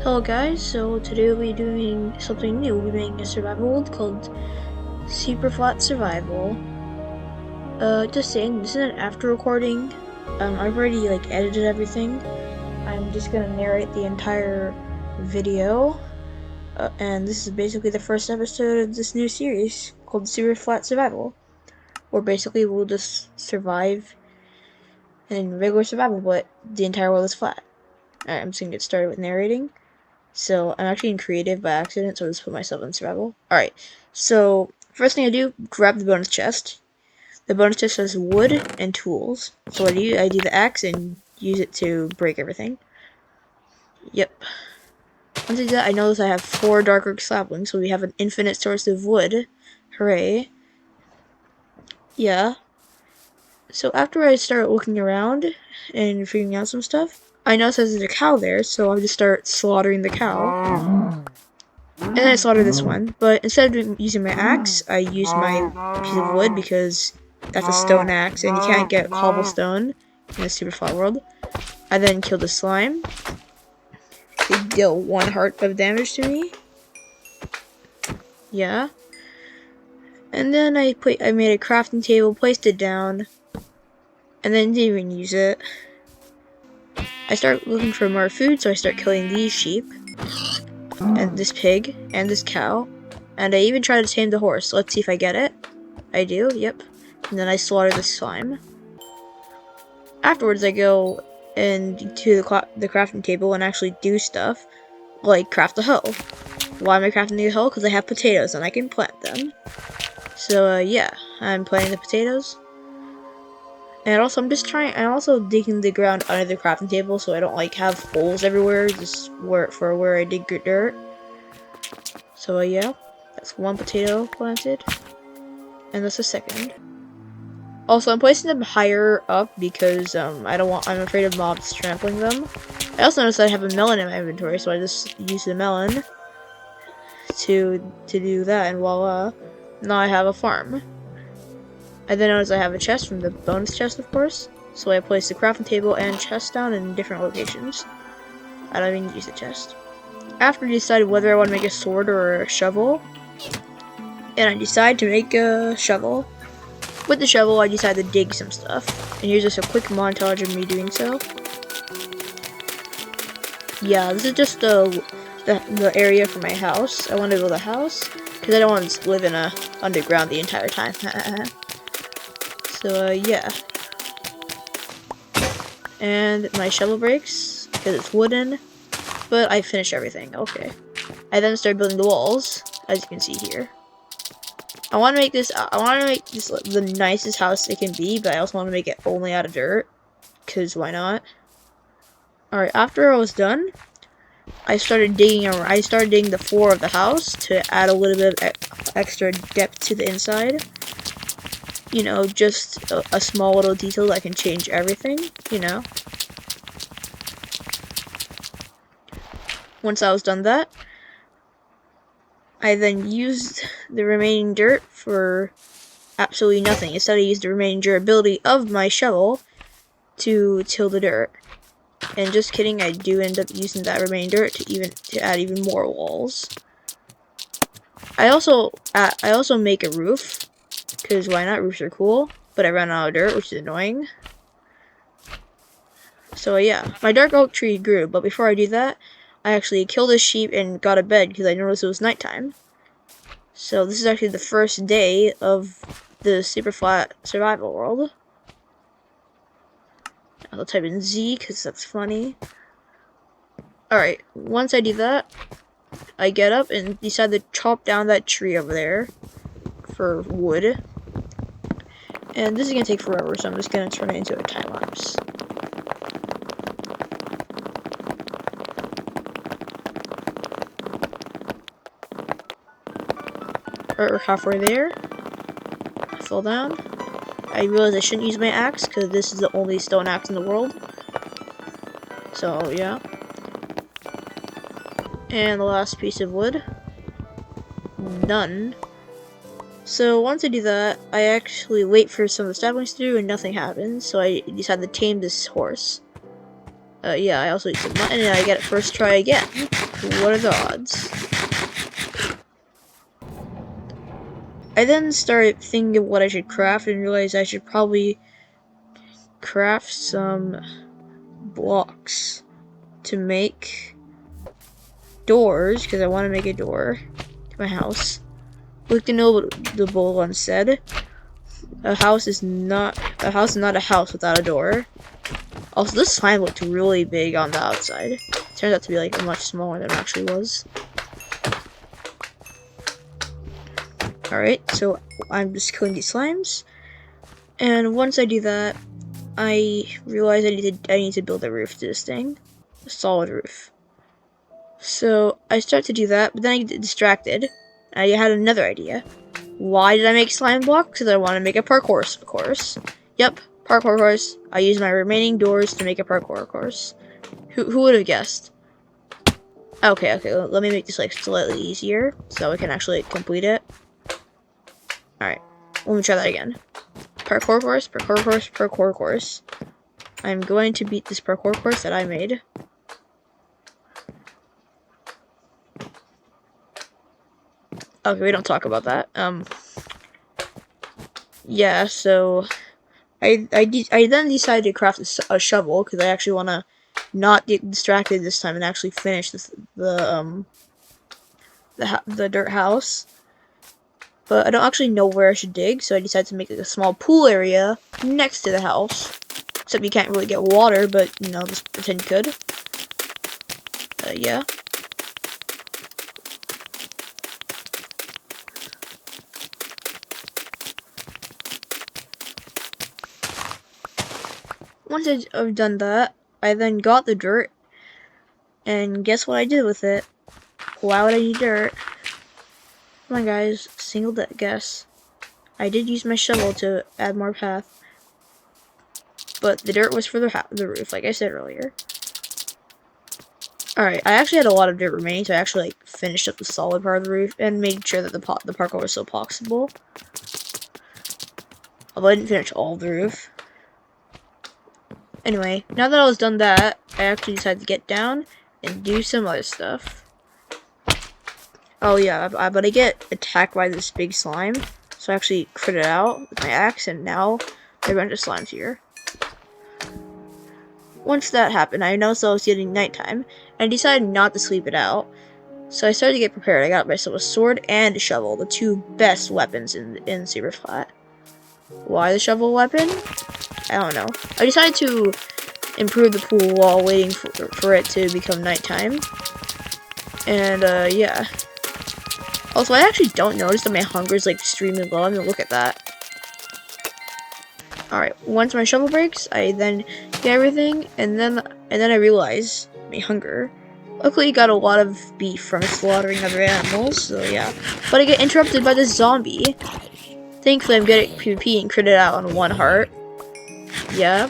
Hello guys, so today we'll be doing something new. We'll be making a survival world called SuperFlat Survival. Just saying, this is an after recording. I've already edited everything. I'm just gonna narrate the entire video. And this is basically the first episode of this new series called SuperFlat Survival. Where basically we'll just survive in regular survival, but the entire world is flat. Alright, I'm just gonna get started with narrating. So I'm actually in creative by accident, so I'll just put myself in survival. Alright, so first thing I do, grab the bonus chest. The bonus chest has wood and tools. So what I do the axe and use it to break everything. Yep. Once I do that, I notice I have 4 dark oak saplings, so we have an infinite source of wood. Hooray. Yeah. So after I start looking around and figuring out some stuff, I notice there's a cow there, so I just start slaughtering the cow. And then I slaughter this one, but instead of using my axe, I use my piece of wood because that's a stone axe, and you can't get cobblestone in a super flat world. I then kill the slime. They deal 1 heart of damage to me. Yeah. And then I made a crafting table, placed it down, and then didn't even use it. I start looking for more food, so I start killing these sheep, and this pig, and this cow, and I even try to tame the horse. Let's see if I get it. I do, yep. And then I slaughter the slime. Afterwards, I go to the crafting table and actually do stuff, like craft a hoe. Why am I crafting the hoe? Because I have potatoes and I can plant them. So, yeah, I'm planting the potatoes. And also, I'm also digging the ground under the crafting table so I don't, have holes everywhere, just where I dig dirt. So, yeah, that's 1 potato planted. And that's the second. Also, I'm placing them higher up because I'm afraid of mobs trampling them. I also noticed I have a melon in my inventory, so I just use the melon to do that, and voila, now I have a farm. I then notice I have a chest from the bonus chest, of course, so I place the crafting table and chest down in different locations. I don't even use the chest. After I decide whether I want to make a sword or a shovel, and I decide to make a shovel. With the shovel, I decide to dig some stuff, and here's just a quick montage of me doing so. Yeah, this is just the area for my house. I want to build a house, because I don't want to live in underground the entire time. So, yeah. And my shovel breaks, because it's wooden, but I finish everything, okay. I then start building the walls, as you can see here. I want to make this the nicest house it can be, but I also want to make it only out of dirt, because why not? Alright, after I was done, I started digging the floor of the house to add a little bit of extra depth to the inside. You know, just a small little detail that can change everything, you know. Once I was done that, I then used the remaining dirt for absolutely nothing. Instead, I used the remaining durability of my shovel to till the dirt. And just kidding, I do end up using that remaining dirt to add even more walls. I also make a roof, because why not? Roofs are cool. But I ran out of dirt, which is annoying. So yeah, my dark oak tree grew, but before I do that, I actually killed a sheep and got a bed because I noticed it was nighttime. So this is actually the first day of the super flat survival world. I'll type in Z because that's funny. Alright, once I do that, I get up and decide to chop down that tree over there for wood. And this is going to take forever, so I'm just going to turn it into a time lapse. We're halfway there. I fell down. I realized I shouldn't use my axe because this is the only stone axe in the world. So, yeah. And the last piece of wood. Done. So, once I do that, I actually wait for some of the saplings to do and nothing happens. So, I decide to tame this horse. Yeah, I also eat some mutton and I get it first try again. What are the odds? I then started thinking of what I should craft and realized I should probably craft some blocks to make doors, because I want to make a door to my house. Look to know what the bold one said. A house is not a house without a door. Also, this slime looked really big on the outside. It turns out to be like much smaller than it actually was. Alright, so I'm just killing these slimes. And once I do that, I realize I need to build a roof to this thing. A solid roof. So I start to do that, but then I get distracted. I had another idea. Why did I make slime blocks? Because I want to make a parkour course. Yep, parkour course. I use my remaining doors to make a parkour course. Who would have guessed? Okay, let me make this like slightly easier so I can actually complete it. Alright, let me try that again. Parkour course, parkour course, parkour course. I'm going to beat this parkour course that I made. Okay, we don't talk about that. Yeah, so I then decided to craft a shovel because I actually want to not get distracted this time and actually finish the dirt house. But I don't actually know where I should dig, so I decided to make like a small pool area next to the house. Except you can't really get water, but you know, just pretend you could. Yeah. Once I've done that, I then got the dirt, and guess what I did with it? Why would I need dirt? Come on, guys, single guess. I did use my shovel to add more path, but the dirt was for the roof, like I said earlier. Alright, I actually had a lot of dirt remaining, so I actually like finished up the solid part of the roof and made sure that the parkour was still possible. Although I didn't finish all of the roof. Anyway, now that I was done that, I actually decided to get down and do some other stuff. Oh yeah, but I get attacked by this big slime, so I actually crit it out with my axe, and now there are a bunch of slimes here. Once that happened, I noticed I was getting nighttime, and I decided not to sleep it out. So I started to get prepared. I got myself a sword and a shovel, the two best weapons in SuperFlat. Why the shovel weapon? I don't know. I decided to improve the pool while waiting for it to become nighttime. And, yeah. Also, I actually don't notice that my hunger is, like, extremely low. I mean, look at that. Alright, once my shovel breaks, I then get everything, and then I realize my hunger. Luckily, got a lot of beef from slaughtering other animals, so yeah. But I get interrupted by this zombie. Thankfully, I'm good at PvP and critted out on 1 heart. Yeah.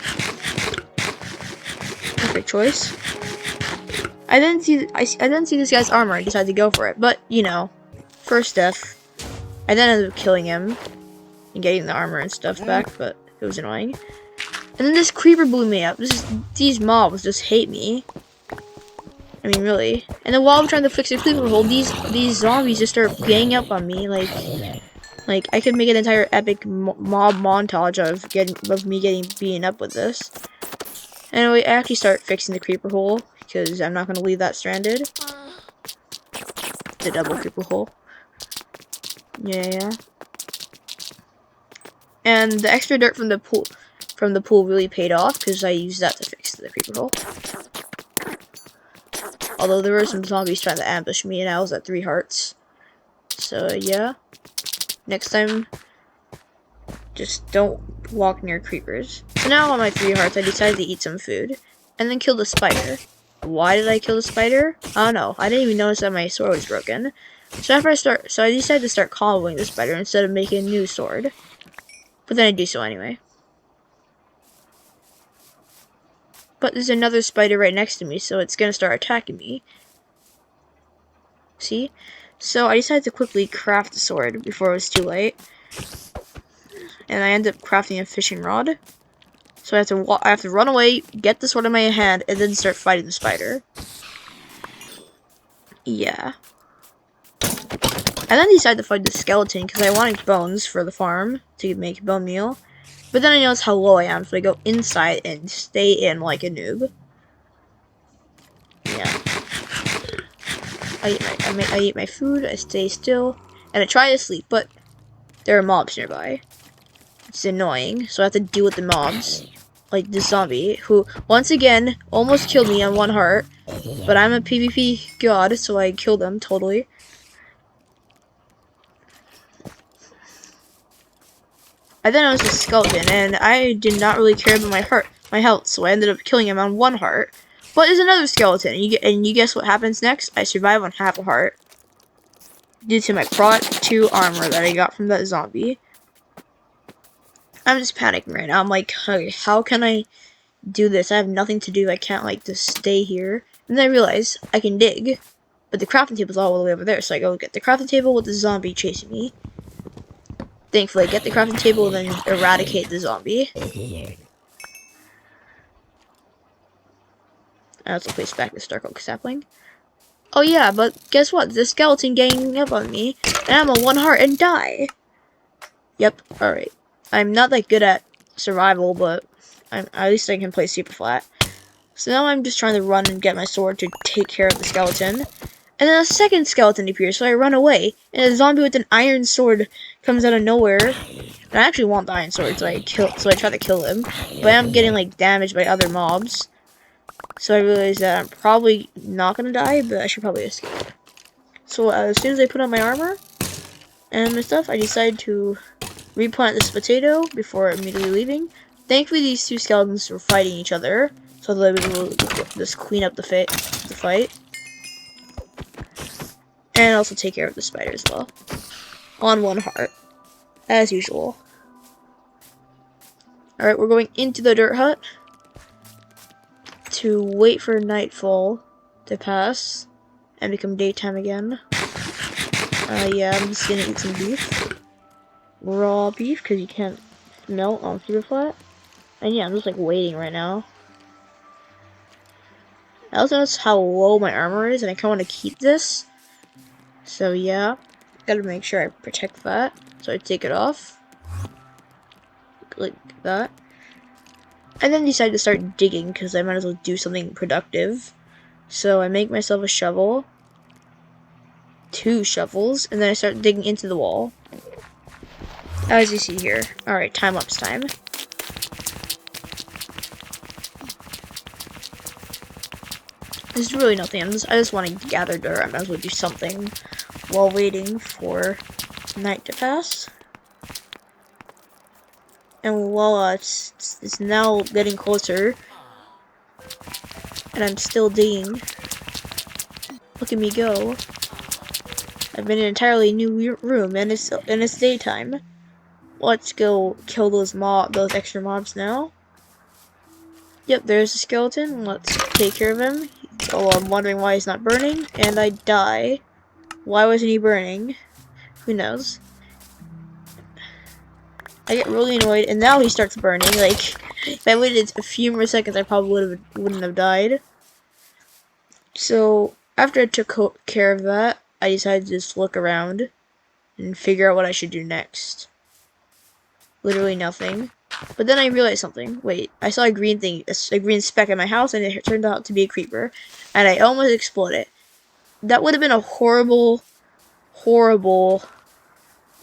Perfect choice. I then see this guy's armor. I decided to go for it, but you know, first death. I then ended up killing him and getting the armor and stuff back, but it was annoying. And then this creeper blew me up. These mobs just hate me. I mean, really. And then while I'm trying to fix the creeper hole, these zombies just start ganging up on me. Like I could make an entire epic mob montage of me getting beaten up with this. Anyway, I actually start fixing the creeper hole because I'm not gonna leave that stranded. The double creeper hole. Yeah. And the extra dirt from the pool really paid off because I used that to fix the creeper hole. Although there were some zombies trying to ambush me, and I was at 3 hearts. So yeah. Next time, just don't walk near creepers. So now on my 3 hearts, I decided to eat some food, and then kill the spider. Why did I kill the spider? I don't know. I didn't even notice that my sword was broken. So I decided to start comboing the spider instead of making a new sword. But then I do so anyway. But there's another spider right next to me, so it's gonna start attacking me. See? So I decided to quickly craft the sword before it was too late. And I ended up crafting a fishing rod. So I have to run away, get the sword in my hand, and then start fighting the spider. Yeah. I then decided to fight the skeleton because I wanted bones for the farm to make bone meal. But then I noticed how low I am, so I go inside and stay in like a noob. Yeah. I eat my food, I stay still, and I try to sleep, but there are mobs nearby. It's annoying, so I have to deal with the mobs. Like this zombie, who, once again, almost killed me on 1 heart. But I'm a PvP god, so I killed him, totally. I then noticed a skeleton, and I did not really care about my health, so I ended up killing him on 1 heart. But there's another skeleton, and you guess what happens next? I survive on 1/2 a heart. Due to my Prot 2 armor that I got from that zombie. I'm just panicking right now. I'm like, okay, how can I do this? I have nothing to do. I can't, like, just stay here. And then I realize I can dig. But the crafting table's all the way over there. So I go get the crafting table with the zombie chasing me. Thankfully, I get the crafting table and then eradicate the zombie. I also place back the Stark Oak sapling. Oh yeah, but guess what? The skeleton ganging up on me. And I'm a 1 heart and die. Yep, alright. I'm not that good at survival, but at least I can play SuperFlat. So now I'm just trying to run and get my sword to take care of the skeleton. And then a second skeleton appears, so I run away. And a zombie with an iron sword comes out of nowhere. And I actually want the iron sword, so I try to kill him. But I'm getting, like, damaged by other mobs. So I realize that I'm probably not gonna die, but I should probably escape. So as soon as I put on my armor and my stuff, I decide to replant this potato before immediately leaving. Thankfully, these 2 skeletons were fighting each other, so that we will just clean up the fight. And also take care of the spider as well. On 1 heart. As usual. Alright, we're going into the dirt hut to wait for nightfall to pass and become daytime again. Yeah, I'm just gonna eat some beef. Raw beef, because you can't melt on SuperFlat. And yeah, I'm just like waiting right now. I also notice how low my armor is, and I kind of want to keep this. So yeah, gotta make sure I protect that. So I take it off. Like that. And then decide to start digging, because I might as well do something productive. So I make myself a shovel. 2 shovels, and then I start digging into the wall. As you see here. Alright, time-lapse time. There's really nothing. I just want to gather dirt. I might as well do something while waiting for night to pass. And voila, it's now getting closer. And I'm still digging. Look at me go. I'm in an entirely new room, and it's daytime. Let's go kill those extra mobs now. Yep, there's a skeleton. Let's take care of him. Oh, I'm wondering why he's not burning, and I die. Why wasn't he burning? Who knows? I get really annoyed, and now he starts burning. Like, if I waited a few more seconds, I probably wouldn't have died. So, after I took care of that, I decided to just look around and figure out what I should do next. Literally nothing. But then I realized something. Wait, I saw a green thing, a green speck in my house, and it turned out to be a creeper. And I almost exploded. That would have been a horrible, horrible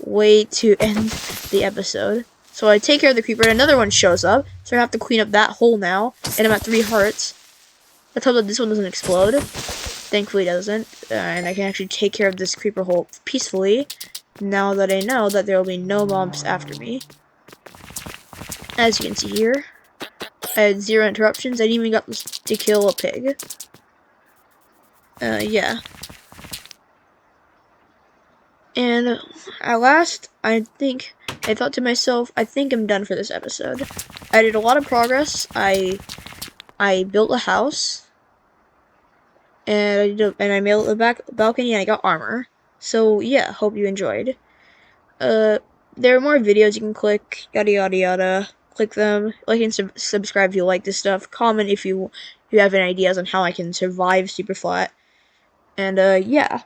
way to end the episode. So I take care of the creeper, and another one shows up. So I have to clean up that hole now. And I'm at 3 hearts. Let's hope that this one doesn't explode. Thankfully it doesn't. And I can actually take care of this creeper hole peacefully. Now that I know that there will be no mobs after me. As you can see here, I had 0 interruptions. I didn't even got to kill a pig. Yeah. And at last, I thought to myself, I think I'm done for this episode. I did a lot of progress. I built a house, and I made a balcony, and I got armor. So yeah, hope you enjoyed. There are more videos you can click, yada yada yada. click them. Like and subscribe if you like this stuff. Comment if you have any ideas on how I can survive super flat. And yeah.